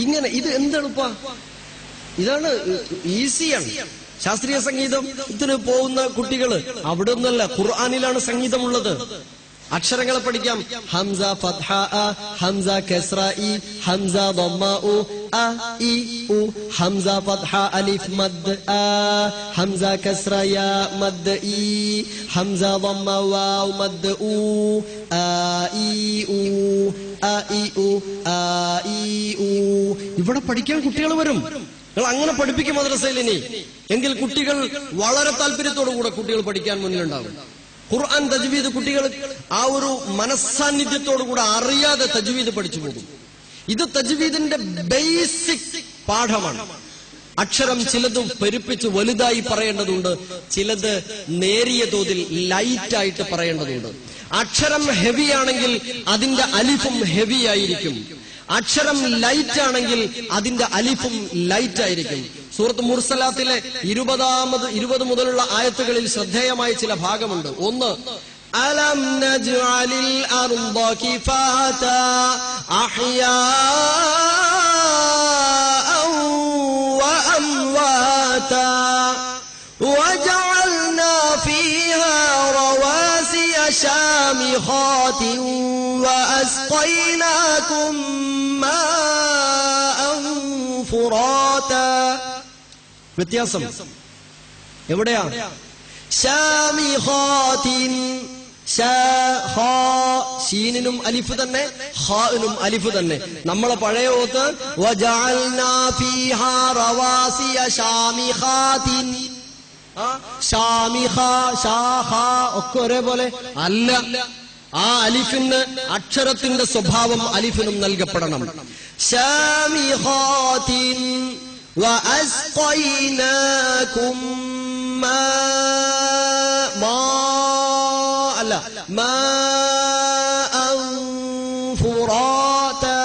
ഇങ്ങനെ ഇത് എന്തെളുപ്പ, ഇതാണ് ഈസിയാണ്. ശാസ്ത്രീയ സംഗീതത്തിന് പോകുന്ന കുട്ടികള് അവിടെ ഒന്നല്ല, ഖുർആനിലാണ് സംഗീതമുള്ളത്. അക്ഷരങ്ങളെ പഠിക്കാം. ഹംസ ഫത്ഹ അ, ഹംസ കസ്റ ഇ, ഹംസ ദമ്മ ഉ, അ ഇ ഉ, ഹംസ ഫത്ഹ അലിഫ് മദ് ആ, ഹംസ കസ്റ യാ മദ് ഇ, ഹംസ ദമ്മ വാവ് മദ് ഉ, ആ ഇ ഉ, ആ ഇ ഉ, ആ ഇ ഉ. ഇവിടെ പഠിക്കാൻ കുട്ടികൾ വരും. നിങ്ങൾ അങ്ങനെ പഠിപ്പിക്കും മദ്രസയിൽ. ഇനി എങ്കിൽ കുട്ടികൾ വളരെ താല്പര്യത്തോടുകൂടെ കുട്ടികൾ പഠിക്കാൻ മുന്നിലുണ്ടാകും. ഖുർആൻ തജ്വീദ് കുട്ടികൾ ആ ഒരു മനസ്സാന്നിധ്യത്തോടുകൂടെ അറിയാതെ തജ്വീദ് പഠിച്ചു പോകും. ഇത് തജ്വീദിന്റെ ബേസിക് പാഠമാണ്. അക്ഷരം ചിലത് പെരുപ്പിച്ച് വലുതായി പറയേണ്ടതുണ്ട്, ചിലത് നേരിയ തോതിൽ ലൈറ്റായിട്ട് പറയേണ്ടതുണ്ട്. അക്ഷരം ഹെവി ആണെങ്കിൽ അതിന്റെ അലിഫും ഹെവി ആയിരിക്കും. അക്ഷരം ലൈറ്റ് ആണെങ്കിൽ അതിന്റെ അലിഫും ലൈറ്റ് ആയിരിക്കും. സൂറത്ത് മുർസലാത്തിലെ 20 മുതലുള്ള ആയത്തുകളിൽ ശ്രദ്ധേയമായ ചില ഭാഗമുണ്ട്. ഒന്ന്, അലം നജ്അലിൽ അർദ കിഫാതാ അഹ്യാഅൻ വഅംവാതാ വജഅൽനാ ഫീഹാ റവാസിയ ശാമിഖാതിൻ വഅസ്ഖൈനാകും മാഅൻ ഫുറാതാ. വ്യത്യാസം എവിടെയാ? ശാമിഖാതിൻ, ഷീനിനും അലിഫ് തന്നെ, ഖാഇനും അലിഫ് തന്നെ. നമ്മളെ പഴയ ഓത്ത് വജഅൽനാ ഫീഹാ റവാസിയ ശാമിഖാതിൻ, ഷാമിഖ ഷാഖ ഒക്കെ ഒരേപോലെ അല്ല. ആ അലിഫിന് അക്ഷരത്തിന്റെ സ്വഭാവം അലിഫിനും നൽകപ്പെടണം. ശാമിഖാതിൻ وأسقيناكم ماء فراتا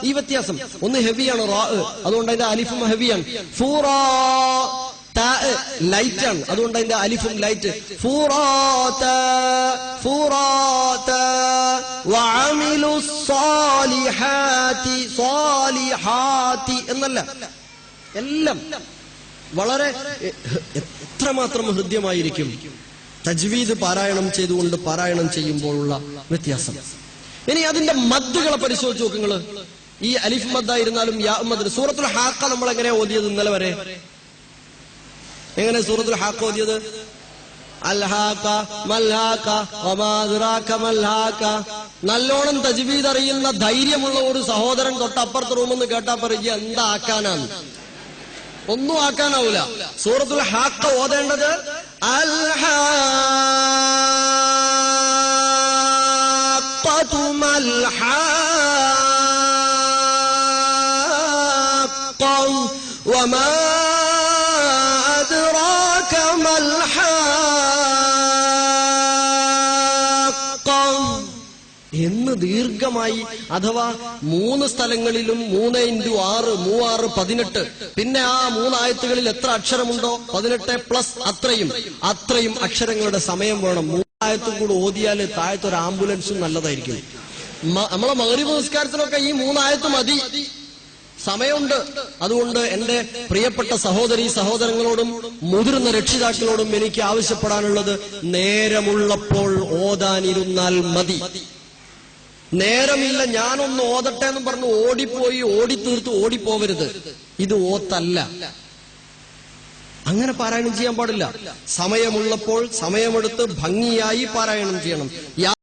ഈ വ്യത്യാസം. ഒന്ന് ഹെവിയാണ് റാ, അതുകൊണ്ട് അതിന്റെ അലിഫും ഹെവിയാണ്. ഫുറാ ലൈറ്റ് ആണ്, അതുകൊണ്ട് അതിന്റെ അലിഫും ലൈറ്റ്. ഫുറാതാ ഫുറാതാ വഅമിലുസ് സാലിഹാത്തി സാലിഹാത്തി എന്നല്ല, എല്ലാം വളരെ എത്രമാത്രം ഹൃദ്യമായിരിക്കും തജ്വീദ് പാരായണം ചെയ്തുകൊണ്ട് പാരായണം ചെയ്യുമ്പോഴുള്ള വ്യത്യാസം. ഇനി അതിന്റെ മദ്ദുകളെ പരിശോധിച്ച് നോക്കുങ്ങള്. ഈ അലിഫ് മദ്ദായിരുന്നാലും യാ മദ്. സൂറത്തുൽ ഹാഖ നമ്മൾ എങ്ങനെയാ ഓതിയത് ഇന്നലെ വരെ? എങ്ങനെ സൂറത്തുൽ ഹാഖ ഓതിയത്? അൽഹാഖ മൽഹാഖ വമാ അദ്റാക മൽഹാഖ. നല്ലോണം തജ്വീദ് അറിയുന്ന ധൈര്യമുള്ള ഒരു സഹോദരൻ തൊട്ടപ്പുറത്തെ റൂമിൽ നിന്ന് കേട്ടാ പറയുക എന്താ ആക്കാനാണ്? ഒന്നും ആക്കാനാവൂല. സൂറത്തുൽ ഹാഖ ഓതേണ്ടത് അൽഹാഖതു മൽഹാഖ വമാ അദ്റാക മൽഹാഖ എന്ന് ദീർഘമായി, അഥവാ 3 സ്ഥലങ്ങളിലും 3x6 18. പിന്നെ ആ 3 ആയത്തുകളിൽ എത്ര അക്ഷരമുണ്ടോ 18+ അത്രയും അക്ഷരങ്ങളുടെ സമയം വേണം. 3 ആയത്തും കൂടെ ഓതിയാൽ താഴത്തൊരു ആംബുലൻസും നല്ലതായിരിക്കും. നമ്മളെ മഗ്‌രിബ് നിസ്കാരത്തിനൊക്കെ ഈ 3 ആയത്ത് മതി, സമയമുണ്ട്. അതുകൊണ്ട് എന്റെ പ്രിയപ്പെട്ട സഹോദരീ സഹോദരങ്ങളോടും മുതിർന്ന രക്ഷിതാക്കളോടും എനിക്ക് ആവശ്യപ്പെടാനുള്ളത്, നേരമുള്ളപ്പോൾ ഓതാനിരുന്നാൽ മതി. നേരമില്ല ഞാനൊന്ന് ഓതട്ടെ എന്ന് പറഞ്ഞ് ഓടിപ്പോയി ഓടിത്തീർത്ത് ഓടിപ്പോവരുത്. ഇത് ഓത്തല്ല. അങ്ങനെ പാരായണം ചെയ്യാൻ പാടില്ല. സമയമുള്ളപ്പോൾ സമയമെടുത്ത് ഭംഗിയായി പാരായണം ചെയ്യണം.